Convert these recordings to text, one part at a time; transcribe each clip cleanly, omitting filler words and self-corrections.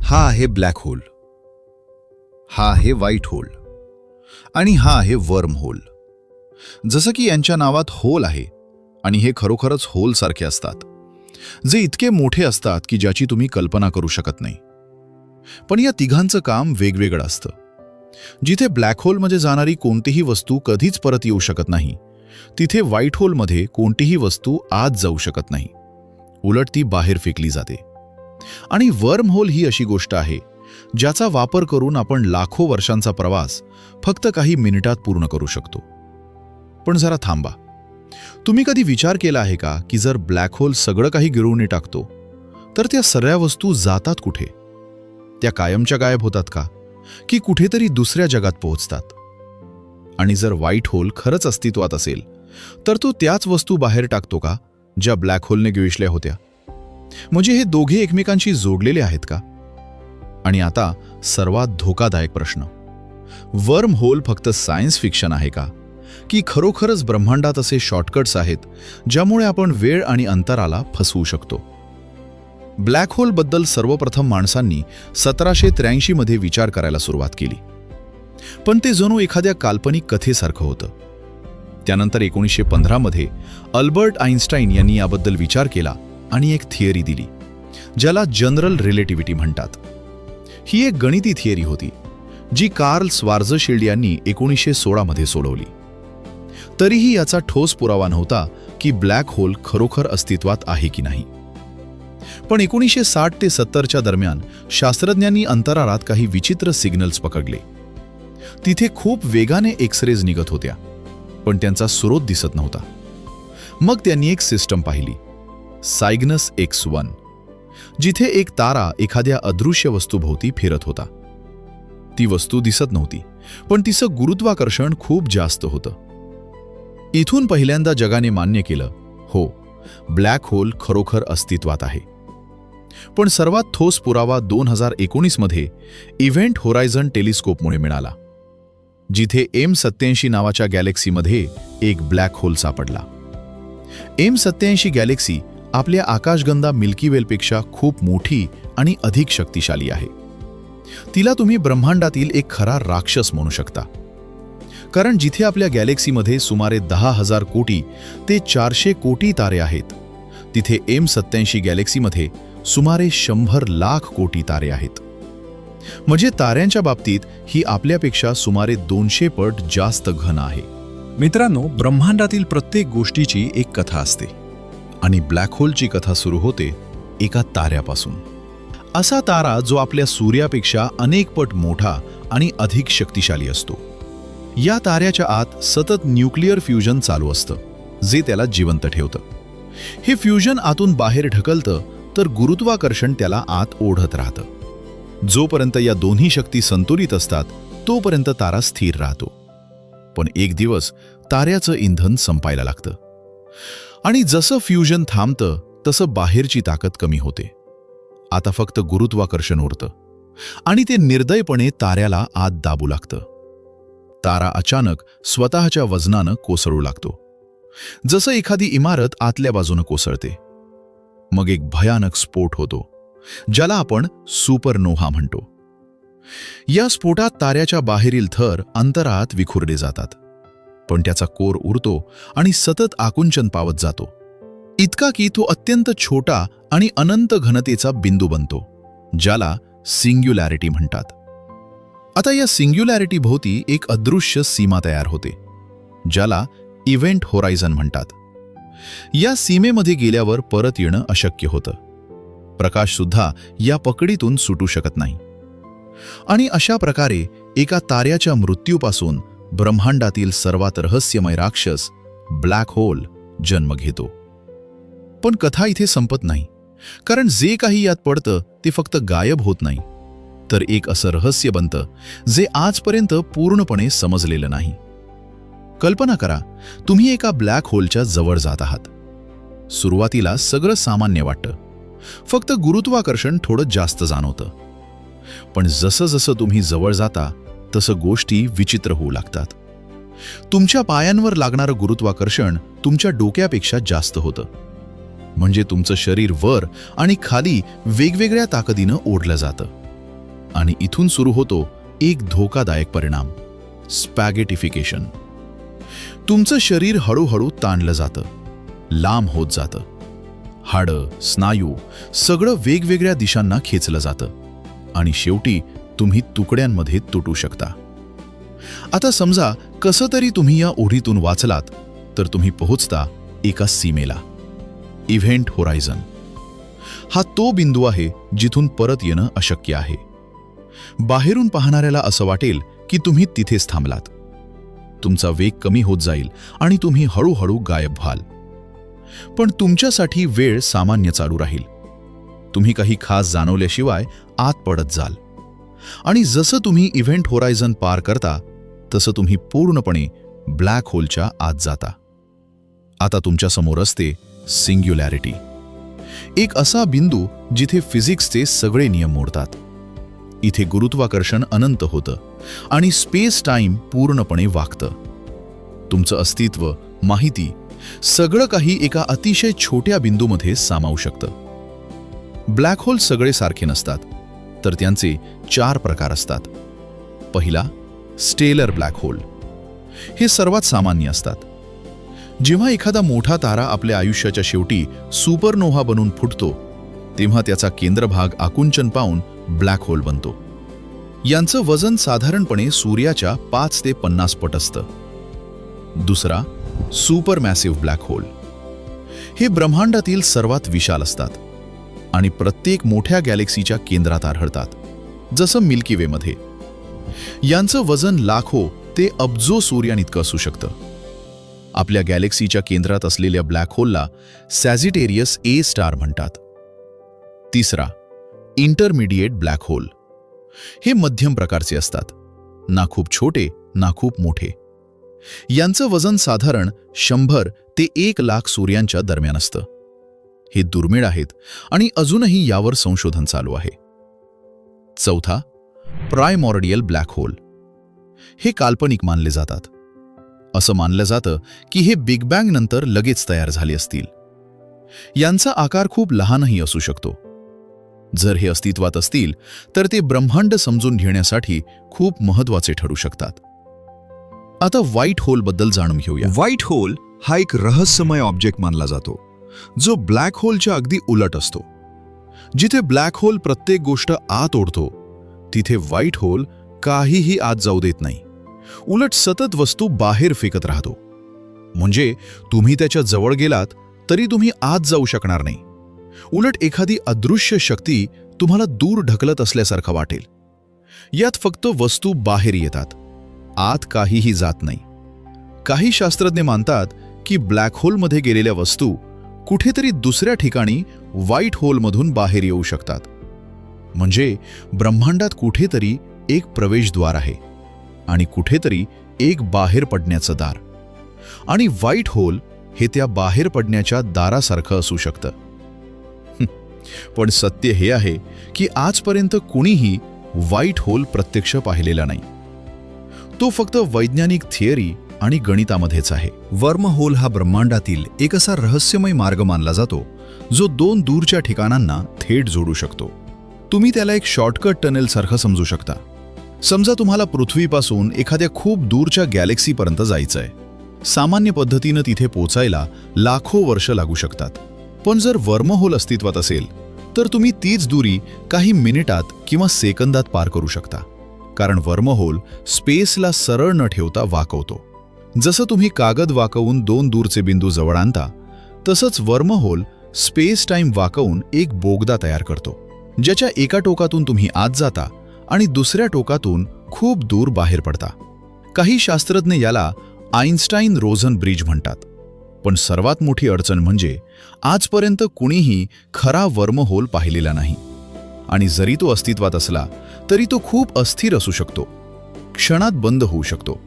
हा आहे black hole, हा आहे व्हाईट होल आणि हा आहे वर्म होल. जसं की यांच्या नावात होल आहे आणि हे खरोखरच होल सारखे असतात, जे इतके मोठे असतात की ज्याची तुम्ही कल्पना करू शकत नाही. पण या तिघांचं काम वेगवेगळं असतं. जिथे ब्लॅक होलमध्ये जाणारी कोणतीही वस्तू कधीच परत येऊ शकत नाही, तिथे व्हाईट होलमध्ये कोणतीही वस्तू आत जाऊ शकत नाही, उलट ती बाहेर फेकली जाते. आणि वर्म होल ही अशी गोष्ट आहे ज्याचा वापर करून आपण लाखो वर्षांचा प्रवास फक्त काही मिनिटात पूर्ण करू शकतो. पण जरा थांबा, तुम्ही कधी विचार केला आहे का की जर ब्लॅक होल सगळं काही गिळून टाकतो तर त्या सगळ्या वस्तू जातात कुठे? त्या कायमच्या गायब होतात का, की कुठेतरी दुसऱ्या जगात पोहोचतात? आणि जर व्हाईट होल खरंच अस्तित्वात असेल तर तो त्याच वस्तू बाहेर टाकतो का ज्या ब्लॅक होलने गिळल्या होत्या? म्हणजे हे दोघे एकमेकांशी जोडलेले आहेत का? आणि आता सर्वात धोकादायक प्रश्न, वर्म होल फक्त सायन्स फिक्शन आहे का, की खरोखरच ब्रह्मांडात असे शॉर्टकट्स आहेत ज्यामुळे आपण वेळ आणि अंतराला फसवू शकतो? ब्लॅक होल बद्दल सर्वप्रथम माणसांनी 1783 मध्ये विचार करायला सुरुवात केली, पण ते जणू एखाद्या काल्पनिक कथेसारखं होतं. त्यानंतर 1915 मध्ये अल्बर्ट आइन्स्टाईन यांनी याबद्दल विचार केला आणि एक थिअरी दिली, ज्याला जनरल रिलेटिव्हिटी म्हणतात. ही एक गणिती थिअरी होती जी कार्ल स्वार्झशील्ड यांनी 1916 मध्ये सोडवली. तरीही याचा ठोस पुरावा नव्हता की ब्लॅक होल खरोखर अस्तित्वात आहे की नाही. पण 1960 ते 70च्या दरम्यान शास्त्रज्ञांनी अंतराळात काही विचित्र सिग्नल्स पकडले. तिथे खूप वेगाने एक्सरेज निघत होत्या, पण त्यांचा स्रोत दिसत नव्हता. मग त्यांनी एक सिस्टम पाहिली, सायग्नस X1, जिथे एक तारा एखाद्या अदृश्य वस्तूभोवती फिरत होता. ती वस्तू दिसत नव्हती, पण तिचं गुरुत्वाकर्षण खूप जास्त होतं. इथून पहिल्यांदा जगाने मान्य केलं, हो, ब्लॅक होल खरोखर अस्तित्वात आहे. पण सर्वात ठोस पुरावा 2019 मध्ये इव्हेंट होरायझन टेलिस्कोपमुळे मिळाला, जिथे M87 नावाच्या गॅलेक्सीमध्ये एक ब्लॅक होल सापडला. M87 गॅलेक्सी आपल्या आकाशगंगा मिल्की वेलपेक्षा खूप मोठी आणि अधिक शक्तिशाली आहे. तिला तुम्ही ब्रह्मांडातील एक खरा राक्षस म्हणू शकता, कारण जिथे आपल्या गॅलेक्सीमध्ये सुमारे 10,000 कोटी ते 400 कोटी तारे आहेत, तिथे M87 गॅलेक्सीमध्ये सुमारे 100 लाख कोटी तारे आहेत. म्हणजे ताऱ्यांच्या बाबतीत ही आपल्यापेक्षा सुमारे 200 पट जास्त घन आहे. मित्रांनो, ब्रह्मांडातील प्रत्येक गोष्टीची एक कथा असते आणि ब्लॅक होलची कथा सुरू होते एका ताऱ्यापासून. असा तारा जो आपल्या सूर्यापेक्षा अनेक पट मोठा आणि अधिक शक्तिशाली असतो. या ताऱ्याच्या आत सतत न्यूक्लिअर फ्युजन चालू असतं, जे त्याला जिवंत ठेवतं. हे फ्युजन आतून बाहेर ढकलतं तर गुरुत्वाकर्षण त्याला आत ओढत राहतं. जोपर्यंत या दोन्ही शक्ती संतुलित असतात तोपर्यंत तारा स्थिर राहतो. पण एक दिवस ताऱ्याचं इंधन संपायला लागतं आणि जसं फ्युजन थांबतं तसं बाहेरची ताकद कमी होते. आता फक्त गुरुत्वाकर्षण उरतं आणि ते निर्दयपणे ताऱ्याला आत दाबू लागतं. तारा अचानक स्वतःच्या वजनानं कोसळू लागतो, जसं एखादी इमारत आतल्या बाजूनं कोसळते. मग एक भयानक स्फोट होतो, ज्याला आपण सुपरनोव्हा म्हणतो. या स्फोटात ताऱ्याच्या बाहेरील थर अंतराळात विखुरले जातात, पण त्याचा कोर उरतो आणि सतत आकुंचन पावत जातो, इतका की तो अत्यंत छोटा आणि अनंत घनतेचा बिंदू बनतो, ज्याला सिंग्युलॅरिटी म्हणतात. आता या सिंग्युलॅरिटी भोवती एक अदृश्य सीमा तयार होते, ज्याला इव्हेंट होरायझन म्हणतात. या सीमेमध्ये गेल्यावर परत येणं अशक्य होतं. प्रकाश सुद्धा या पकडीतून सुटू शकत नाही. आणि अशा प्रकारे एका ताऱ्याच्या मृत्यूपासून ब्रह्मांडातील सर्वात रहस्यमय राक्षस ब्लॅक होल जन्म घेतो. पण कथा इथे संपत नाही, कारण जे काही यात पडतं ते फक्त गायब होत नाही, तर एक असं रहस्य बनतं जे आजपर्यंत पूर्णपणे समजलेलं नाही. कल्पना करा, तुम्ही एका ब्लॅक होलच्या जवळ जात आहात. सुरुवातीला सगळं सामान्य वाटतं, फक्त गुरुत्वाकर्षण थोडं जास्त जाणवतं. पण जसं जसं तुम्ही जवळ जाता तसं गोष्टी विचित्र होऊ लागतात. तुमच्या पायांवर लागणारं गुरुत्वाकर्षण तुमच्या डोक्यापेक्षा जास्त होतं. म्हणजे तुमचं शरीर वर आणि खाली वेगवेगळ्या ताकदीनं ओढलं जातं. आणि इथून सुरू होतो एक धोकादायक परिणाम, स्पॅगेटिफिकेशन. तुमचं शरीर हळूहळू ताणलं जातं, लांब होत जातं. हाडं, स्नायू सगळं वेगवेगळ्या दिशांना खेचलं जातं आणि शेवटी तुम्ही तुकड्यांमध्ये तुटू शकता. आता समजा कसं तरी तुम्ही या ओढीतून वाचलात, तर तुम्ही पोहोचता एका सीमेला, इव्हेंट होरायझन. हा तो बिंदू आहे जिथून परत येणं अशक्य आहे. बाहेरून पाहणाऱ्याला असं वाटेल की तुम्ही तिथेच थांबलात. तुमचा वेग कमी होत जाईल आणि तुम्ही हळूहळू गायब व्हाल. पण तुमच्यासाठी वेळ सामान्य चालू राहील. तुम्ही काही खास जाणवल्याशिवाय आत पडत जाल. आणि जसं तुम्ही इव्हेंट होरायझन पार करता तसं तुम्ही पूर्णपणे ब्लॅक होलच्या आत जाता. आता तुमच्या समोर असते सिंग्युलॅरिटी, एक असा बिंदू जिथे फिजिक्सचे सगळे नियम मोडतात. इथे गुरुत्वाकर्षण अनंत होतं आणि स्पेस टाइम पूर्णपणे वाकतं. तुमचं अस्तित्व, माहिती सगळं काही एका अतिशय छोट्या बिंदूमध्ये सामावू शकतं. ब्लॅक होल सगळे सारखे नसतात, तर त्यांचे 4 प्रकार असतात. पहिला, स्टेलर ब्लॅक होल. हे सर्वात सामान्य असतात. जेव्हा एखादा मोठा तारा आपल्या आयुष्याच्या शेवटी सुपरनोव्हा बनून फुटतो, तेव्हा त्याचा केंद्रभाग आकुंचन पावून ब्लॅक होल बनतो. यांचं वजन साधारणपणे सूर्याच्या 5 ते 50 पट असतं. दुसरा, सुपरमॅसिव्ह ब्लॅक होल. हे ब्रह्मांडातील सर्वात विशाल असतात आणि प्रत्येक मोठ्या गॅलेक्सीच्या केंद्रात आढळतात, जसं मिल्की वेमध्ये. यांचं वजन लाखो ते अब्जो सूर्याइतकं असू शकतं. आपल्या गॅलेक्सीच्या केंद्रात असलेल्या ब्लॅक होलला सॅजिटेरियस ए स्टार म्हणतात. तिसरा, इंटरमिडिएट ब्लॅक होल. हे मध्यम प्रकारचे असतात, ना खूप छोटे ना खूप मोठे. यांचं वजन साधारण 100 ते 1,00,000 सूर्यांच्या दरम्यान असतं. हे दुर्मिळ आहेत आणि अजूनही यावर संशोधन चालू आहे. चौथा, प्रायमॉर्डियल ब्लॅक होल. हे काल्पनिक मानले जातात. असं मानलं जातं की हे बिग बँग नंतर लगेच तयार झाले असतील. यांचा आकार खूप लहानही असू शकतो. जर हे अस्तित्वात असतील तर ते ब्रह्मांड समजून घेण्यासाठी खूप महत्त्वाचे ठरू शकतात. आता व्हाईट होल बद्दल जाणून घेऊया. व्हाईट होल हा एक रहस्यमय ऑब्जेक्ट मानला जातो, जो ब्लॅक होलच्या अगदी उलट असतो. जिथे ब्लॅक होल प्रत्येक गोष्ट आत ओढतो, तिथे व्हाईट होल काहीही आत जाऊ देत नाही. उलट सतत वस्तू बाहेर फेकत राहतो. म्हणजे तुम्ही त्याच्या जवळ गेलात तरी तुम्ही आत जाऊ शकणार नाही. उलट एखादी अदृश्य शक्ती तुम्हाला दूर ढकलत असल्यासारखं वाटेल. यात फक्त वस्तू बाहेर येतात, आत काहीही जात नाही. काही शास्त्रज्ञ मानतात की ब्लॅक होलमध्ये गेलेल्या वस्तू कुठेतरी दुसऱ्या ठिकाणी व्हाईट होलमधून बाहेर येऊ शकतात. म्हणजे ब्रह्मांडात कुठेतरी एक प्रवेशद्वार आहे आणि कुठेतरी एक बाहेर पडण्याचं दार. आणि व्हाईट होल हे त्या बाहेर पडण्याच्या दारासारखं असू शकतं. पण सत्य हे आहे की आजपर्यंत कुणीही व्हाईट होल प्रत्यक्ष पाहिलेला नाही. तो फक्त वैज्ञानिक थिअरी आणि गणितामध्येच आहे. वर्म होल हा ब्रह्मांडातील एक असा रहस्यमय मार्ग मानला जातो, जो 2 दूरच्या ठिकाणांना थेट जोडू शकतो. तुम्ही त्याला एक शॉर्टकट टनेल सारखं समजू शकता. समजा तुम्हाला पृथ्वीपासून एखाद्या खूप दूरच्या गॅलेक्सीपर्यंत जायचंय. सामान्य पद्धतीनं तिथे पोचायला लाखो वर्ष लागू शकतात. पण जर वर्महोल अस्तित्वात असेल तर तुम्ही तीच दुरी काही मिनिटात किंवा सेकंदात पार करू शकता. कारण वर्महोल स्पेसला सरळ न ठेवता वाकवतो. जसं तुम्ही कागद वाकवून 2 दूरचे बिंदू जवळ आणता, तसंच वर्महोल स्पेस टाइम वाकवून एक बोगदा तयार करतो, ज्याच्या एका टोकातून तुम्ही आत जाता आणि दुसऱ्या टोकातून खूप दूर बाहेर पडता. काही शास्त्रज्ञ याला आइन्स्टाईन रोझन ब्रिज म्हणतात. पण सर्वात मोठी अडचण म्हणजे आजपर्यंत कुणीही खरा वर्महोल पाहिलेला नाही. आणि जरी तो अस्तित्वात असला तरी तो खूप अस्थिर असू शकतो, क्षणात बंद होऊ शकतो.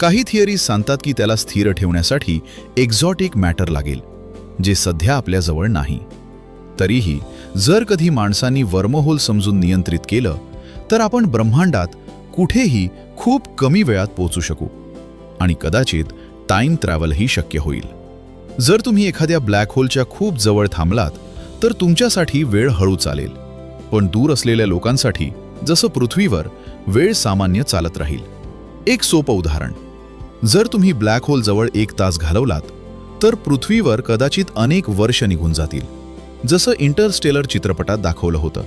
काही थिअरीज सांगतात की त्याला स्थिर ठेवण्यासाठी एक्झॉटिक मॅटर लागेल, जे सध्या आपल्याजवळ नाही. तरीही जर कधी माणसांनी वर्महोल समजून नियंत्रित केलं तर आपण ब्रह्मांडात कुठेही खूप कमी वेळात पोहोचू शकू आणि कदाचित टाइम ट्रॅव्हलही शक्य होईल. जर तुम्ही एखाद्या ब्लॅक होलच्या खूप जवळ थांबलात तर तुमच्यासाठी वेळ हळू चालेल, पण दूर असलेल्या लोकांसाठी जसं पृथ्वीवर वेळ सामान्य चालत राहील. एक सोपं उदाहरण, जर तुम्ही ब्लॅक होल जवळ 1 तास घालवलात तर पृथ्वीवर कदाचित अनेक वर्ष निघून जातील, जसं इंटरस्टेलर चित्रपटात दाखवलं होतं,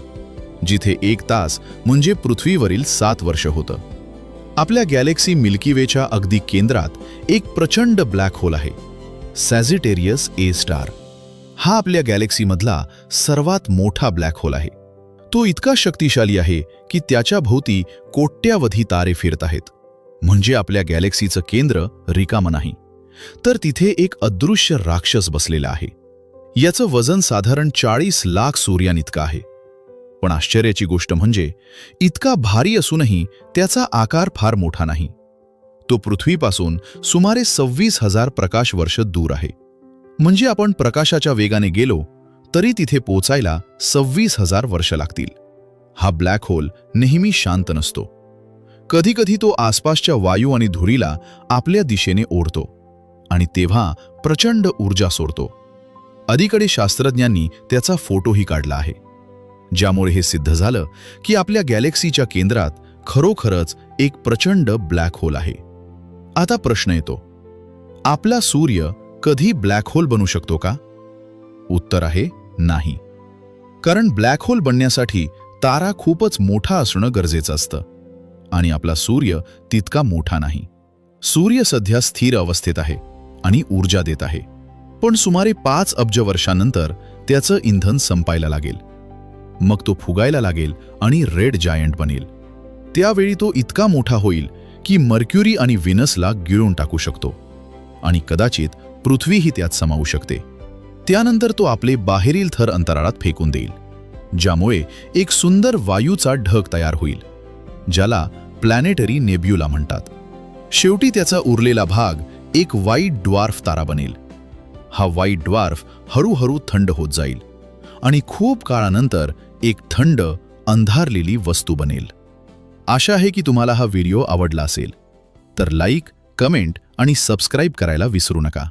जिथे 1 तास म्हणजे पृथ्वीवरील 7 वर्ष होतं. आपल्या गॅलेक्सी मिल्की वेच्या अगदी केंद्रात एक प्रचंड ब्लॅक होल आहे, सॅजिटेरियस ए स्टार. हा आपल्या गॅलेक्सीमधला सर्वात मोठा ब्लॅक होल आहे. तो इतका शक्तिशाली आहे की त्याच्या भोवती कोट्यावधी तारे फिरत आहेत. म्हणजे आपल्या गॅलेक्सीचं केंद्र रिकामं नाही, तर तिथे एक अदृश्य राक्षस बसलेला आहे. याचं वजन साधारण 40 लाख सूर्यांइतकं आहे. पण आश्चर्याची गोष्ट म्हणजे इतका भारी असूनही त्याचा आकार फार मोठा नाही. तो पृथ्वीपासून सुमारे 26,000 प्रकाश वर्ष दूर आहे. म्हणजे आपण प्रकाशाच्या वेगाने गेलो तरी तिथे पोचायला 26,000 वर्ष लागतील. हा ब्लॅक होल नेहमी शांत नसतो. कधीकधी तो आसपासच्या वायू आणि धुरीला आपल्या दिशेने ओढतो आणि तेव्हा प्रचंड ऊर्जा सोडतो. अलीकडे शास्त्रज्ञांनी त्याचा फोटोही काढला आहे, ज्यामुळे हे सिद्ध झालं की आपल्या गॅलेक्सीच्या केंद्रात खरोखरच एक प्रचंड ब्लॅक होल आहे. आता प्रश्न येतो, आपला सूर्य कधी ब्लॅक होल बनू शकतो का? उत्तर आहे नाही. कारण ब्लॅक होल बनण्यासाठी तारा खूपच मोठा असणं गरजेचं असतं आणि आपला सूर्य तितका मोठा नाही. सूर्य सध्या स्थिर अवस्थेत आहे आणि ऊर्जा देत आहे, पण सुमारे 5 अब्ज वर्षांनंतर त्याचं इंधन संपायला लागेल. मग तो फुगायला लागेल आणि रेड जायंट बनेल. त्यावेळी तो इतका मोठा होईल की मर्क्युरी आणि व्हीनसला गिळून टाकू शकतो आणि कदाचित पृथ्वीही त्यात समावू शकते. त्यानंतर तो आपले बाहेरील थर अंतराळात फेकून देईल, ज्यामुळे एक सुंदर वायूचा ढग तयार होईल, ज्याला प्लॅनेटरी नेब्युला म्हणतात. शेवटी त्याचा उरलेला भाग एक व्हाईट ड्वार्फ तारा बनेल. हा व्हाईट ड्वार्फ हळूहळू थंड होत जाईल आणि खूप काळानंतर एक थंड अंधारलेली वस्तू बनेल. आशा आहे की तुम्हाला हा व्हिडिओ आवडला असेल. तर लाईक, कमेंट आणि सबस्क्राईब करायला विसरू नका.